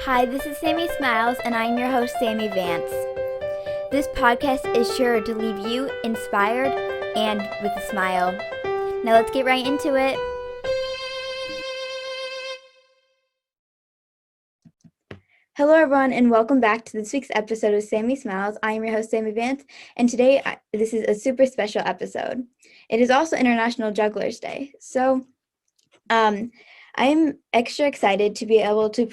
Hi, this is Sammie Smiles, and I'm your host, Sammie Vance. This podcast is sure to leave you inspired and with a smile. Now let's get right into it. Hello, everyone, and welcome back to this week's episode of Sammie Smiles. I am your host, Sammie Vance, and today this is a super special episode. It is also International Jugglers Day, so I'm extra excited to be able to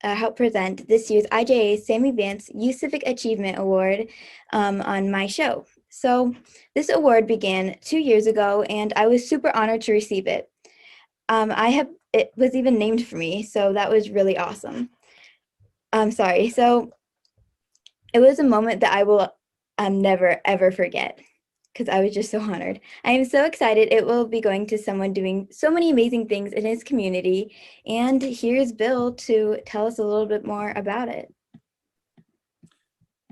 help present this year's IJA Sammie Vance Youth Civic Achievement Award on my show. So this award began 2 years ago, and I was super honored to receive it. It was even named for me, so that was really awesome. So it was a moment that I will never ever forget, because I was just so honored. I am so excited it will be going to someone doing so many amazing things in his community. And here's Bill to tell us a little bit more about it.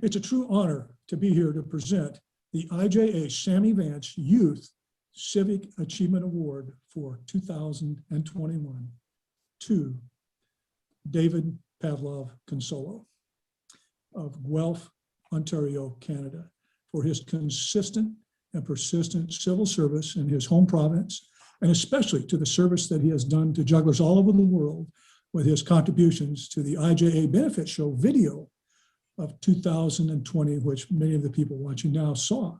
It's a true honor to be here to present the IJA Sammie Vance Youth Civic Achievement Award for 2021 to David Pavlove Cunsolo of Guelph, Ontario, Canada, for his consistent and persistent civil service in his home province, and especially to the service that he has done to jugglers all over the world with his contributions to the IJA Benefit Show video of 2020, which many of the people watching now saw.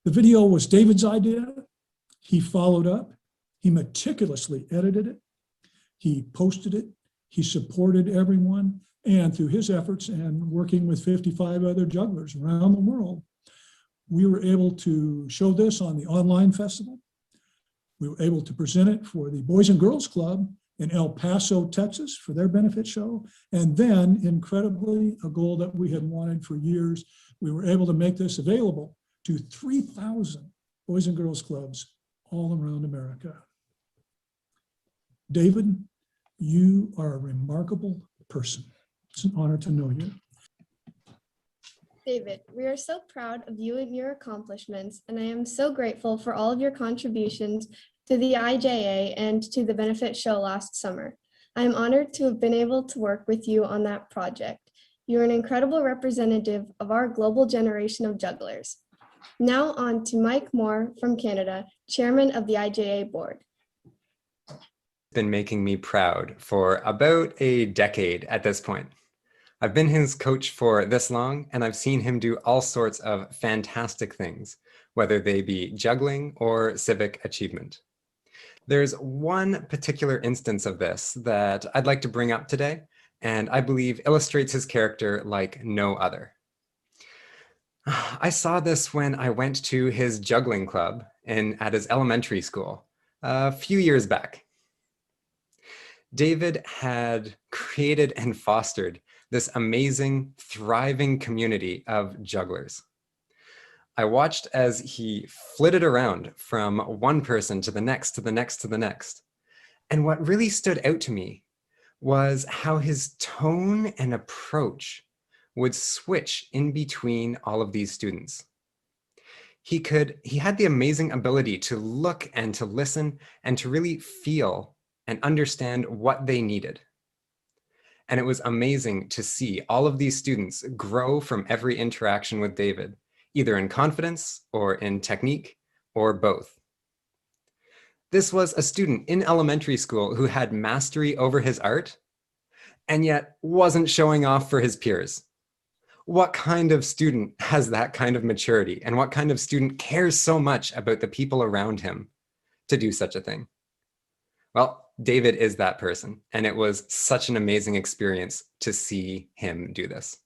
The video was David's idea. He followed up. He meticulously edited it. He posted it. He supported everyone. And through his efforts and working with 55 other jugglers around the world, we were able to show this on the online festival. We were able to present it for the Boys and Girls Club in El Paso, Texas, for their benefit show. And then, incredibly, a goal that we had wanted for years, we were able to make this available to 3,000 Boys and Girls Clubs all around America. David, you are a remarkable person. It's an honor to know you. David, we are so proud of you and your accomplishments, and I am so grateful for all of your contributions to the IJA and to the benefit show last summer. I am honored to have been able to work with you on that project. You are an incredible representative of our global generation of jugglers. Now on to Mike Moore from Canada, Chairman of the IJA Board. Been making me proud for about a decade at this point. I've been his coach for this long, and I've seen him do all sorts of fantastic things, whether they be juggling or civic achievement. There's one particular instance of this that I'd like to bring up today, and I believe illustrates his character like no other. I saw this when I went to his juggling club at his elementary school a few years back. David had created and fostered this amazing, thriving community of jugglers. I watched as he flitted around from one person to the next, to the next, to the next. And what really stood out to me was how his tone and approach would switch in between all of these students. He had the amazing ability to look and to listen and to really feel and understand what they needed. And it was amazing to see all of these students grow from every interaction with David, either in confidence or in technique or both. This was a student in elementary school who had mastery over his art and yet wasn't showing off for his peers. What kind of student has that kind of maturity, and what kind of student cares so much about the people around him to do such a thing? Well, David is that person, and it was such an amazing experience to see him do this.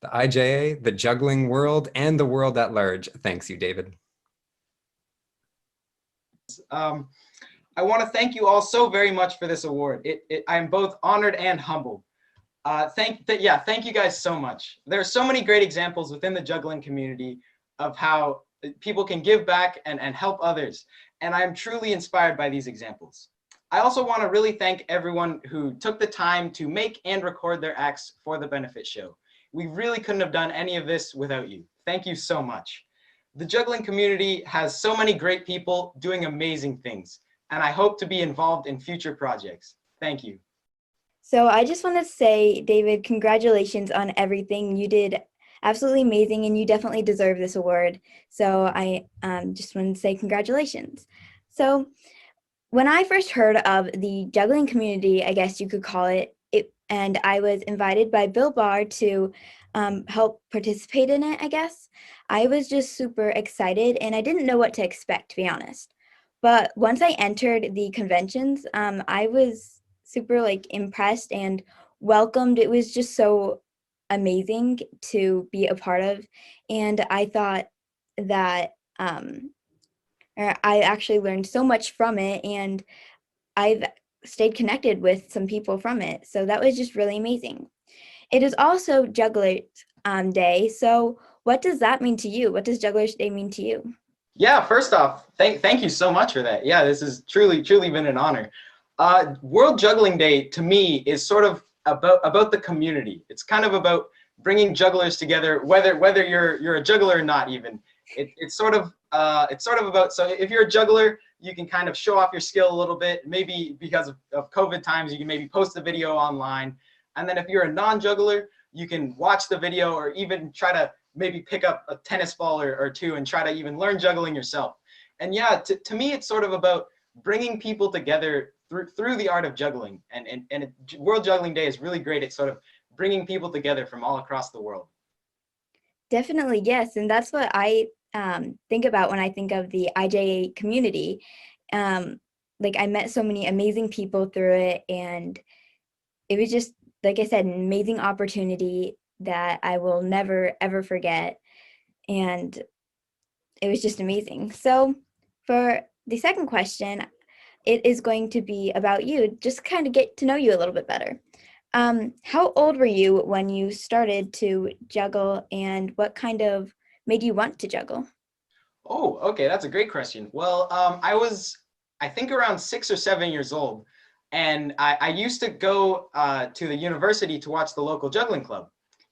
The IJA, the juggling world, and the world at large thanks you, David. I want to thank you all so very much for this award. I am both honored and humbled. Thank you guys so much. There are so many great examples within the juggling community of how people can give back and help others, and I am truly inspired by these examples. I also want to really thank everyone who took the time to make and record their acts for the benefit show. We really couldn't have done any of this without you. Thank you so much. The juggling community has so many great people doing amazing things, and I hope to be involved in future projects. Thank you. So I just want to say, David, congratulations on everything. You did absolutely amazing, and you definitely deserve this award. So I just want to say congratulations. So when I first heard of the juggling community, I guess you could call it, and I was invited by Bill Barr to help participate in it, I guess. I was just super excited, and I didn't know what to expect, to be honest. But once I entered the conventions, I was super like impressed and welcomed. It was just so amazing to be a part of, and I thought that I actually learned so much from it, and I've stayed connected with some people from it. So that was just really amazing. It is also Juggler's Day. So what does that mean to you? What does Juggler's Day mean to you? Yeah, first off, thank you so much for that. Yeah, this has truly been an honor. World Juggling Day to me is sort of about the community. It's kind of about bringing jugglers together, whether you're a juggler or not. Even it's sort of about, so if you're a juggler, you can kind of show off your skill a little bit. Maybe because of COVID times, you can maybe post a video online, and then if you're a non-juggler, you can watch the video or even try to maybe pick up a tennis ball or two and try to even learn juggling yourself. And yeah, to me, it's sort of about bringing people together through the art of juggling. And World Juggling Day is really great at sort of bringing people together from all across the world. Definitely, yes. And that's what I think about when I think of the IJA community. Like I met so many amazing people through it, and it was just, like I said, an amazing opportunity that I will never, ever forget. And it was just amazing. So for the second question, it is going to be about you, just kind of get to know you a little bit better. How old were you when you started to juggle, and what kind of made you want to juggle? Oh, okay, that's a great question. Well, I was, I think, around 6 or 7 years old, and I used to go to the university to watch the local juggling club,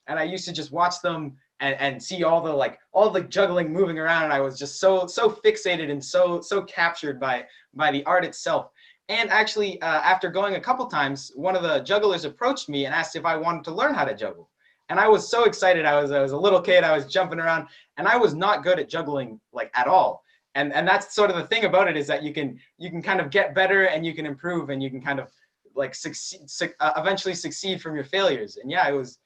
and I used to just watch them and see all the juggling moving around, and I was just so fixated and so captured by the art itself. And actually, after going a couple times, one of the jugglers approached me and asked if I wanted to learn how to juggle, and I was so excited. I was a little kid. I was jumping around, and I was not good at juggling like at all. And that's sort of the thing about it, is that you can kind of get better and you can improve and you can kind of like eventually succeed from your failures. And yeah, it was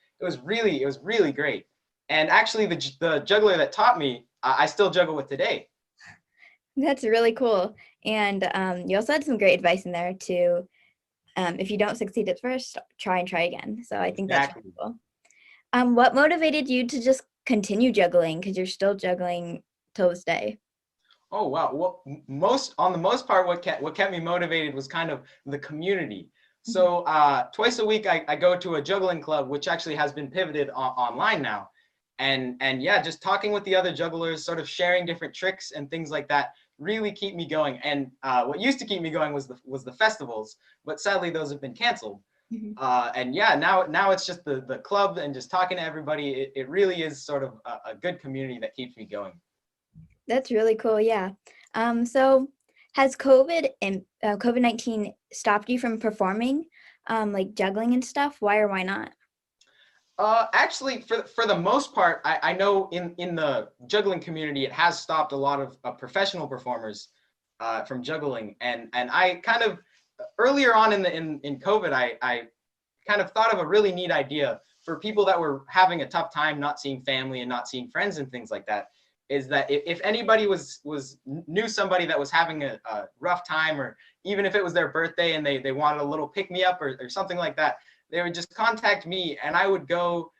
really great. And actually, the juggler that taught me, I still juggle with today. That's really cool. And you also had some great advice in there to, if you don't succeed at first, try and try again. So I think that's Exactly. really cool. What motivated you to just continue juggling? Because you're still juggling till this day. Oh wow. Well, on the most part, what kept me motivated was kind of the community. So twice a week, I go to a juggling club, which actually has been pivoted online now, and yeah, just talking with the other jugglers, sort of sharing different tricks and things like that, really keep me going. And what used to keep me going was the festivals, but sadly those have been canceled. Mhm. And yeah, now it's just the club and just talking to everybody. It really is sort of a good community that keeps me going. That's really cool. Yeah. So has COVID-19 stopped you from performing, like juggling and stuff? Why or why not? Actually, for the most part, I know in the juggling community, it has stopped a lot of professional performers from juggling, and I kind of earlier on in COVID, I kind of thought of a really neat idea for people that were having a tough time not seeing family and not seeing friends and things like that. Is that if anybody knew somebody that was having a rough time, or even if it was their birthday and they wanted a little pick me up or something like that, they would just contact me, and I would go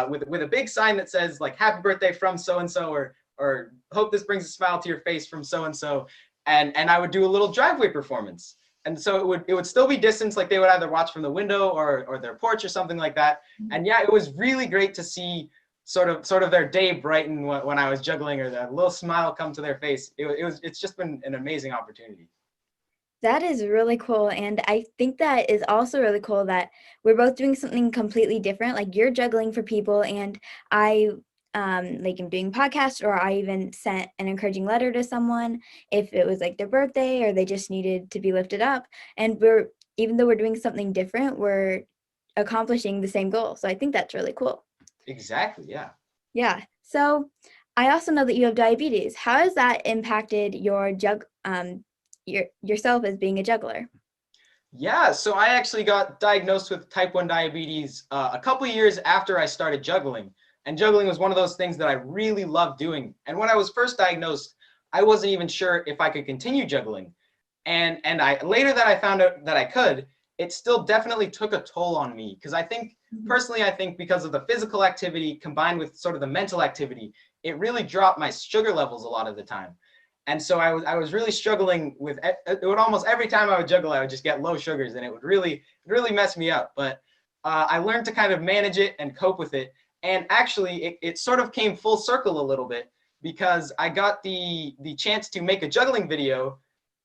with a big sign that says like "Happy Birthday from so and so," or "Hope this brings a smile to your face from so and so," and I would do a little driveway performance. And so it would still be distance, like they would either watch from the window or their porch or something like that. And yeah, it was really great to see sort of their day brighten when I was juggling, or that little smile come to their face. It's just been an amazing opportunity. That is really cool. And I think that is also really cool that we're both doing something completely different. Like you're juggling for people, and I like I'm doing podcasts, or I even sent an encouraging letter to someone if it was like their birthday or they just needed to be lifted up. And we're even though we're doing something different, we're accomplishing the same goal. So I think that's really cool. Exactly. Yeah. Yeah. So I also know that you have diabetes. How has that impacted yourself as being a juggler? Yeah, so I actually got diagnosed with type 1 diabetes a couple of years after I started juggling. And juggling was one of those things that I really loved doing. And when I was first diagnosed, I wasn't even sure if I could continue juggling. And I later that I found out that I could, it still definitely took a toll on me because I think personally, I think because of the physical activity combined with sort of the mental activity, it really dropped my sugar levels a lot of the time. And so I was really struggling with it. Would almost every time I would juggle, I would just get low sugars, and it would really mess me up. But I learned to kind of manage it and cope with it. And actually, it sort of came full circle a little bit because I got the chance to make a juggling video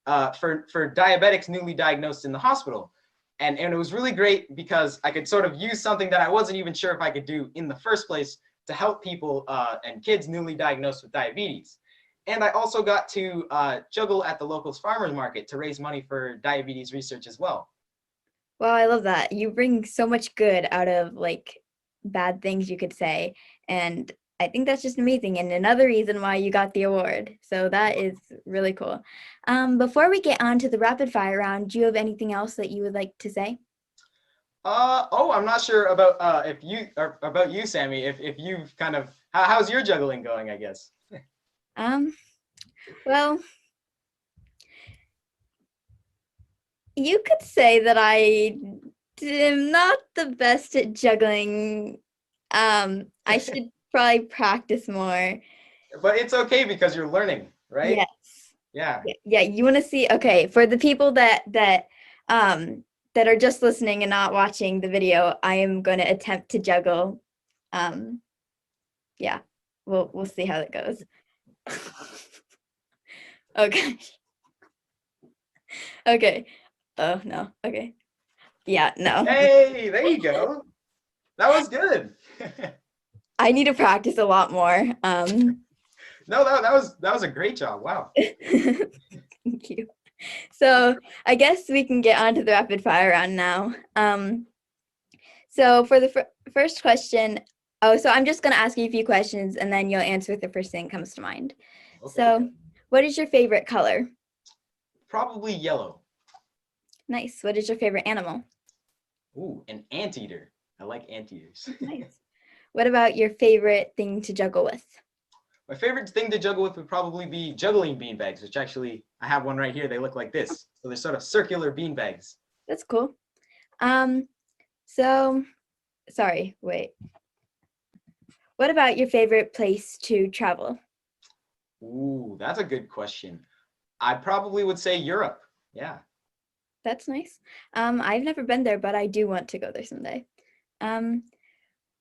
for diabetics newly diagnosed in the hospital. And it was really great because I could sort of use something that I wasn't even sure if I could do in the first place to help people and kids newly diagnosed with diabetes. And I also got to juggle at the local farmers market to raise money for diabetes research as well. Well, I love that. You bring so much good out of like bad things, you could say. And I think that's just amazing. And another reason why you got the award. So that is really cool. Before we get on to the rapid fire round, do you have anything else that you would like to say? I'm not sure about if you or about you, Sammie. If you've kind of how's your juggling going, I guess. Well, you could say that I am not the best at juggling. I should probably practice more. But it's okay because you're learning, right? Yes. Yeah. Yeah, you want to see, okay, for the people that are just listening and not watching the video, I am going to attempt to juggle. Yeah. We'll see how it goes. Okay. Okay. Oh, no. Okay. Yeah, no. Hey, there you go. That was good. I need to practice a lot more. No, that was a great job. Wow. Thank you. So I guess we can get on to the rapid fire round now. So for the first question, so I'm just going to ask you a few questions and then you'll answer with the first thing that comes to mind. Okay. So what is your favorite color? Probably yellow. Nice. What is your favorite animal? Ooh, an anteater. I like anteaters. Nice. What about your favorite thing to juggle with? My favorite thing to juggle with would probably be juggling beanbags, which actually I have one right here. They look like this. So they're sort of circular beanbags. That's cool. So, sorry, wait. What about your favorite place to travel? Ooh, that's a good question. I probably would say Europe. Yeah. That's nice. I've never been there, but I do want to go there someday.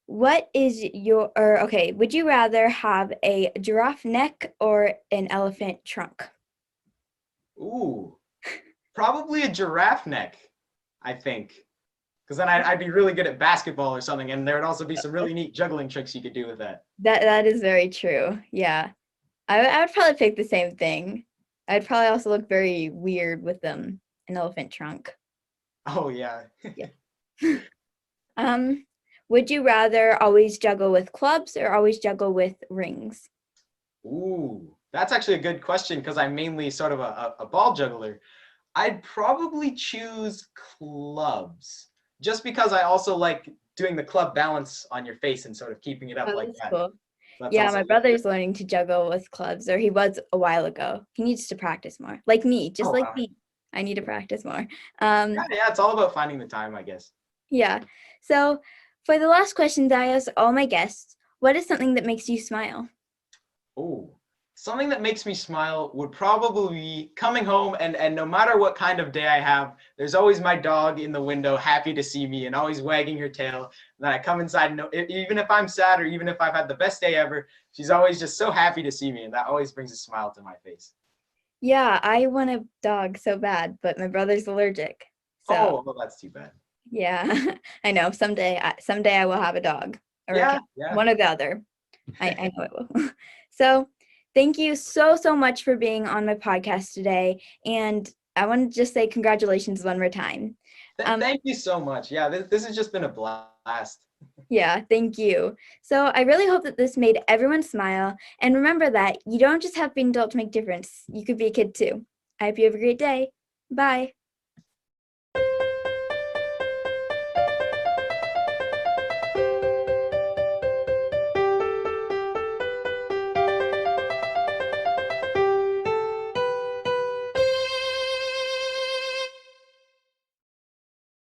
What is okay, would you rather have a giraffe neck or an elephant trunk? Ooh, probably a giraffe neck, I think. Because then I'd be really good at basketball or something, and there would also be some really neat juggling tricks you could do with that. That is very true. Yeah. I would probably pick the same thing. I'd probably also look very weird with an elephant trunk. Oh, yeah. Would you rather always juggle with clubs or always juggle with rings? Ooh, that's actually a good question because I'm mainly sort of a ball juggler. I'd probably choose clubs just because I also like doing the club balance on your face and sort of keeping it up like That's that. cool. That's Yeah, also my brother's learning to juggle with clubs, or he was a while ago. He needs to practice more. Like me, just Oh, like wow. me. I need to practice more. Yeah, it's all about finding the time, I guess. Yeah. So for the last question that I ask all my guests, what is something that makes you smile? Oh, something that makes me smile would probably be coming home and no matter what kind of day I have, there's always my dog in the window happy to see me and always wagging her tail. And then I come inside and even if I'm sad or even if I've had the best day ever, she's always just so happy to see me, and that always brings a smile to my face. Yeah, I want a dog so bad, but my brother's allergic. So Oh, well, that's too bad. yeah, I know. Someday I will have a dog or a Yeah, cat, yeah. one or the other. I know it will. So thank you so much for being on my podcast today. And I want to just say congratulations one more time. Thank you so much. Yeah, this has just been a blast. Yeah, thank you. So I really hope that this made everyone smile. And remember that you don't just have to be an adult to make a difference. You could be a kid too. I hope you have a great day. Bye.